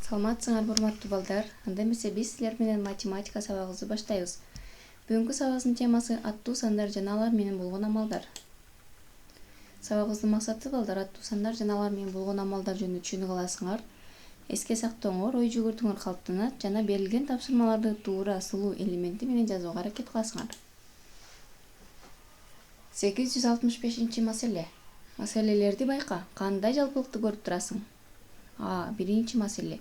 Саламатсыңарбы урматтуу балдар. Анда эмесе биз силер менен математика сабагыбызды баштайбыз. Бүгүнкү сабагыбыздын темасы аттуу сандар жана алар менен болгон амалдар. Сабагыбыздын максаты балдар аттуу сандар жана алар менен болгон амалдар жөнүндө түшүнүк аласыңар. Эске сактооңор, ой жүгүртүүңөр калыптанат жана берилген тапшырмаларды туура сылуу элементи менен жазууга аракет кыласыңар. 865 маселе. Маселелерди байка. Кандай жалпылыкты көрүп турасың? Биринчи маселе.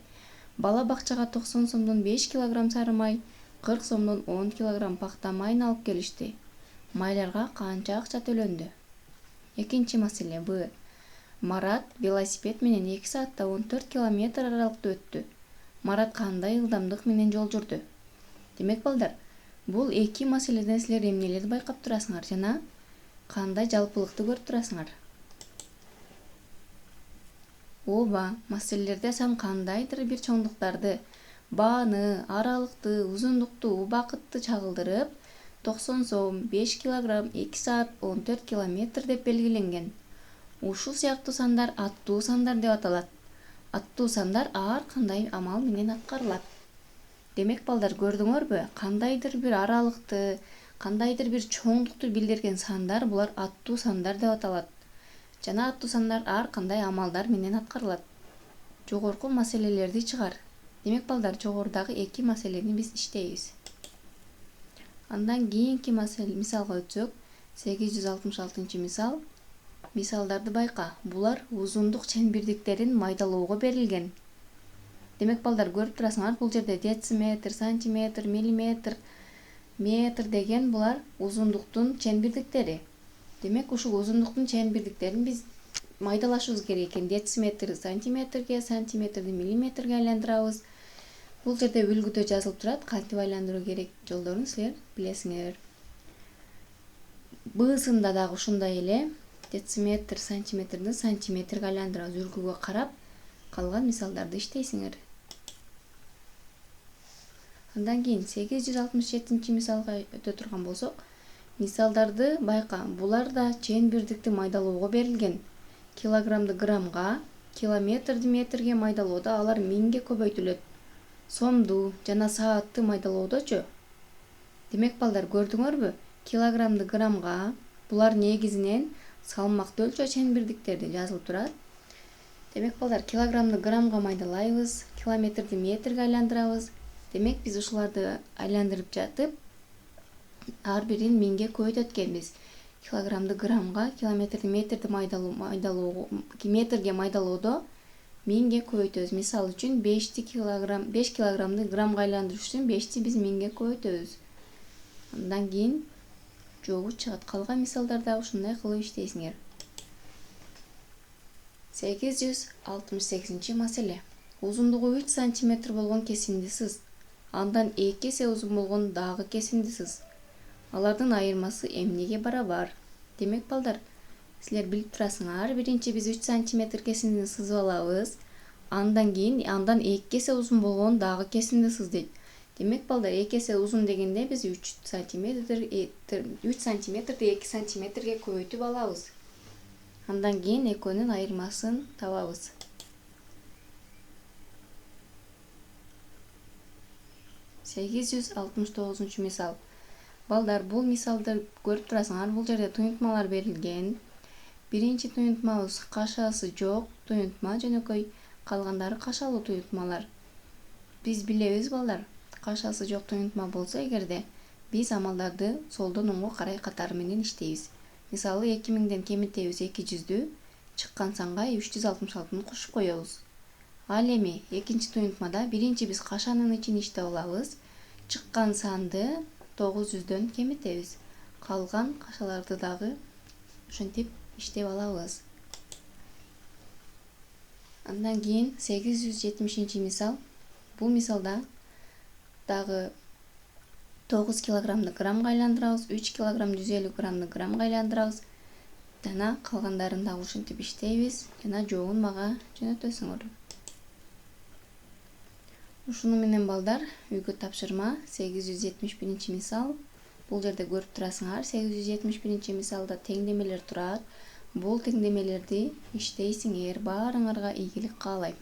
Бала бакчага 90 сомдон 5 килограмм сары май, 40 сомдон 10 килограмм пахта майын алып келишти. Майларга канча акча төлөндү? Экинчи маселе. Б. Марат велосипед менен 2 саатта 14 километр аралыкта өттү. Марат кандай ылдамдык менен жол жүрдү? Демек балдар, бул эки маселеден силер эмнелерди байкап турасыңар жана кандай жалпылыкты көрүп турасыңар? Ооба, маселелерде сам кандайдыр бир чоңдуктарды, бааны, аралыкты, узундукту, убакытты чагылдырып, 90 сом, 5 килограмм, 2 саат, 14 километр деп белгиленген. Ушул сыяктуу сандар аттуу сандар деп аталат. Аттуу сандар ар кандай амал менен аткарылат. Демек балдар, көрдүңөрбү? Кандайдыр бир аралыкты, кандайдыр бир чоңдукту билдирген сандар булар аттуу сандар деп аталат. Жана аттуу сандар ар кандай амалдар менен аткарылат. Жогорку маселелерди чыгар. Демек балдар, жогорудагы эки маселени биз иштейбиз. Андан кийинки мисалга өтсөк, 866 мисал. Мисалдарды байка. Булар узундук ченбирдиктерин майдалоого берилген. Демек балдар, көрүп турасыңар, бул жерде дециметр, сантиметр, миллиметр, метр деген булар узундуктун ченбирдиктери. Демек ушул узундуктун ченбирдиктерин биз майдалашыбыз керек экен. Дециметр сантиметрге, сантиметрди миллиметрге айландырабыз. Бул жерде үлгүдө жазылып турат, кантип айландыруу керек жолдорун силер билесиңер. Б-сында дагы ушундай эле дециметр, сантиметрди сантиметрге айландырабыз. Үлгүгө карап, калган мисалдарды иштейсиңер. Андан кийин 867 мисалга өтө турган болсок, мисалдарды байка. Булар да ченбирдикти майдалоого берилген. Килограммды граммга, километрди метрге майдалоодо алар миңге көбөйтүлөт. Сомду жана саатты майдалоодочу. Демек балдар, көрдүңөрбү? Килограммды граммга, булар негизинен салмакты өлчөө ченбирдиктерди жазылып турат. Демек балдар, килограммды граммга майдалайбыз, километрди метрге айландырабыз. Демек биз ушуларды айландырып жатып, ар бирин миңге көбөйтөт экенбиз. Килограммды граммга, километрди метрди метрге майдалоодо миңге көбөйтөбүз. Мисалы үчүн 5 килограммды граммга айландырыш үчүн 5ти биз миңге көбөйтөбүз. Андан кийин жообу чыгат. Калган мисалдарда ушундай кылып иштейсиңер. 868 маселе. Узундугу 3 сантиметр болгон кесинди сыз. Андан 2 эсе узун болгон дагы кесинди сыз. Алардын айырмасы эмнеге барабар? Демек балдар, силер билип турасыңар, биринчи биз 3 сантиметр кесиндини сызып алабыз. Андан кийин 2 эсе узун болгон дагы кесинди сыз дейт. Демек балдар, 2 эсе узун дегенде биз 3 сантиметрди 2 сантиметрге көбөйтүп алабыз. Андан кийин экөөнүн айырмасын табабыз. Сегиз жүз алтымыш тогузунчу мисал. Балдар, бул мисалды көрүп турасыңар, бул жерде туюнтмалар берилген. Биринчи туюнтмабыз кашасы жок туюнтма, жөнөкөй, калгандары кашалуу туюнтмалар. Биз билебиз балдар, кашасы жок туюнтма болсо эгерде, биз амалдарды солдон оңго карай катары менен иштейбиз. Мисалы 2000ден кемитебиз 200дү, чыккан санга 366-ны кошуп коебуз. Ал эми экинчи туюнтмада биринчи биз кашанын ичин иштеп алабыз, чыккан санды 900дөн кемитебиз. Калган кашаларды дагы ушинтип иштеп алабыз. Андан кийин 870 мисал. Бул мисалда дагы 9 килограммды граммга айландырабыз, 3 килограмм 150 граммды граммга айландырабыз. Жана калгандарын дагы ушинтип иштейбиз. Жана жообун мага жөнөтөсүңөр. Ушуну менен балдар, үйгө тапшырма 871 мисал. Бул жерде көрүп турасыңар, 871 мисалда теңдемелер турат. Бул теңдемелерди иштейсиңер, баарыңарга ийгилик каалайм.